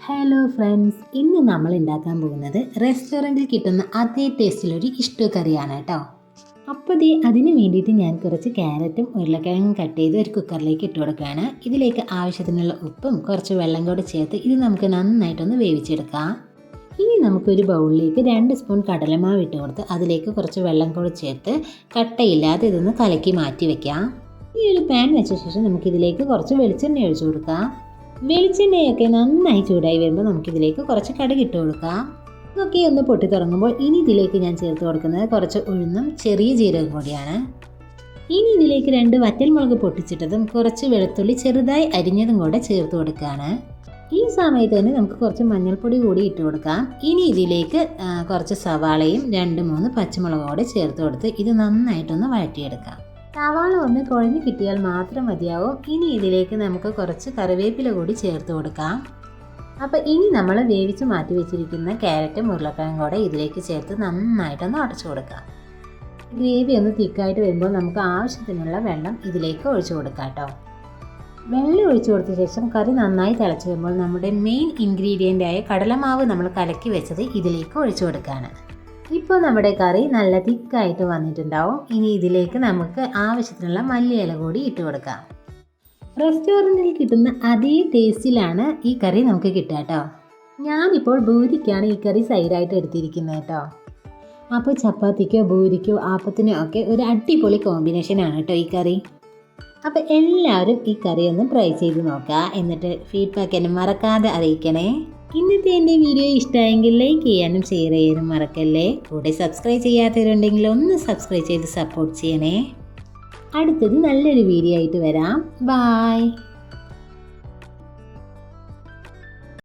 Hello friends, ഇന്ന് നമ്മൾ ഉണ്ടാക്കാൻ പോകുന്നത് റെസ്റ്റോറൻറ്റിൽ കിട്ടുന്ന അതേ ടേസ്റ്റിലൊരു ഇഷ്ടു കറിയാണ് കേട്ടോ. അപ്പോൾ അതിന് വേണ്ടിയിട്ട് ഞാൻ കുറച്ച് ക്യാരറ്റും ഉരുളക്കിഴങ്ങും കട്ട് ചെയ്ത് ഒരു കുക്കറിലേക്ക് ഇട്ട് കൊടുക്കുകയാണ്. ഇതിലേക്ക് ആവശ്യത്തിനുള്ള ഉപ്പും കുറച്ച് വെള്ളം കൂടി ചേർത്ത് ഇത് നമുക്ക് നന്നായിട്ടൊന്ന് വേവിച്ചെടുക്കാം. ഇനി നമുക്കൊരു ബൗളിലേക്ക് 2 സ്പൂൺ കടലമാവ് ഇട്ട് കൊടുത്ത് അതിലേക്ക് കുറച്ച് വെള്ളം കൂടി ചേർത്ത് കട്ടയില്ലാതെ ഇതൊന്ന് കലക്കി മാറ്റി വെക്കാം. ഈ ഒരു പാൻ വെച്ച ശേഷം നമുക്കിതിലേക്ക് കുറച്ച് വെളിച്ചെണ്ണ ഒഴിച്ചു കൊടുക്കാം. വെളിച്ചെണ്ണയൊക്കെ നന്നായി ചൂടായി വരുമ്പോൾ നമുക്കിതിലേക്ക് കുറച്ച് കടുക് ഇട്ട് കൊടുക്കാം. ഇതൊക്കെ ഒന്ന് പൊട്ടി തുടങ്ങുമ്പോൾ ഇനി ഇതിലേക്ക് ഞാൻ ചേർത്ത് കൊടുക്കുന്നത് കുറച്ച് ഉഴുന്നും ചെറിയ ജീരകം കൂടിയാണ്. ഇനി ഇതിലേക്ക് 2 വറ്റൽമുളക് പൊട്ടിച്ചിട്ടതും കുറച്ച് വെളുത്തുള്ളി ചെറുതായി അരിഞ്ഞതും കൂടെ ചേർത്ത് കൊടുക്കുകയാണ്. ഈ സമയത്ത് തന്നെ നമുക്ക് കുറച്ച് മഞ്ഞൾപ്പൊടി കൂടി ഇട്ട് കൊടുക്കാം. ഇനി ഇതിലേക്ക് കുറച്ച് സവാളയും 2-3 പച്ചമുളകും കൂടെ ചേർത്ത് കൊടുത്ത് ഇത് നന്നായിട്ടൊന്ന് വഴറ്റിയെടുക്കാം. സവാള ഒന്ന് കുഴഞ്ഞ് കിട്ടിയാൽ മാത്രം മതിയാവും. ഇനി ഇതിലേക്ക് നമുക്ക് കുറച്ച് കറിവേപ്പില കൂടി ചേർത്ത് കൊടുക്കാം. അപ്പോൾ ഇനി നമ്മൾ വേവിച്ച് മാറ്റി വെച്ചിരിക്കുന്ന ക്യാരറ്റും ഉരുളക്കിഴങ്ങും കൂടെ ഇതിലേക്ക് ചേർത്ത് നന്നായിട്ടൊന്ന് അടച്ചു കൊടുക്കാം. ഗ്രേവി ഒന്ന് തിക്കായിട്ട് വരുമ്പോൾ നമുക്ക് ആവശ്യത്തിനുള്ള വെള്ളം ഇതിലേക്ക് ഒഴിച്ചു കൊടുക്കാം കേട്ടോ. വെള്ളം ഒഴിച്ചു കൊടുത്ത ശേഷം കറി നന്നായി തിളച്ച് വരുമ്പോൾ നമ്മുടെ മെയിൻ ഇൻഗ്രീഡിയൻ്റായ കടലമാവ് നമ്മൾ കലക്കി വെച്ചത് ഇതിലേക്ക് ഒഴിച്ചു കൊടുക്കുകയാണ്. ഇപ്പോൾ നമ്മുടെ കറി നല്ല തിക്കായിട്ട് വന്നിട്ടുണ്ടാവും. ഇനി ഇതിലേക്ക് നമുക്ക് ആവശ്യത്തിനുള്ള മല്ലിയില കൂടി ഇട്ട് കൊടുക്കാം. റെസ്റ്റോറൻറ്റിൽ കിട്ടുന്ന അതേ ടേസ്റ്റിലാണ് ഈ കറി നമുക്ക് കിട്ടുക കേട്ടോ. ഞാനിപ്പോൾ ബൂരിക്കാണ് ഈ കറി സൈഡായിട്ട് എടുത്തിരിക്കുന്നത് കേട്ടോ. അപ്പോൾ ചപ്പാത്തിക്കോ ബൂരിക്കോ ആപ്പത്തിനോ ഒക്കെ ഒരു അടിപൊളി കോമ്പിനേഷനാണ് കേട്ടോ ഈ കറി. അപ്പോൾ എല്ലാവരും ഈ കറി ഒന്ന് ട്രൈ ചെയ്ത് നോക്കുക. എന്നിട്ട് ഫീഡ്ബാക്ക് എന്നെ മറക്കാതെ അറിയിക്കണേ. ഇന്നത്തെ എൻ്റെ വീഡിയോ ഇഷ്ടമായെങ്കിൽ ലൈക്ക് ചെയ്യാനും ഷെയർ ചെയ്യാനും മറക്കല്ലേ. കൂടെ സബ്സ്ക്രൈബ് ചെയ്യാത്തവരുണ്ടെങ്കിൽ ഒന്ന് സബ്സ്ക്രൈബ് ചെയ്ത് സപ്പോർട്ട് ചെയ്യണേ. അടുത്തത് നല്ലൊരു വീഡിയോ ആയിട്ട് വരാം. ബായ്.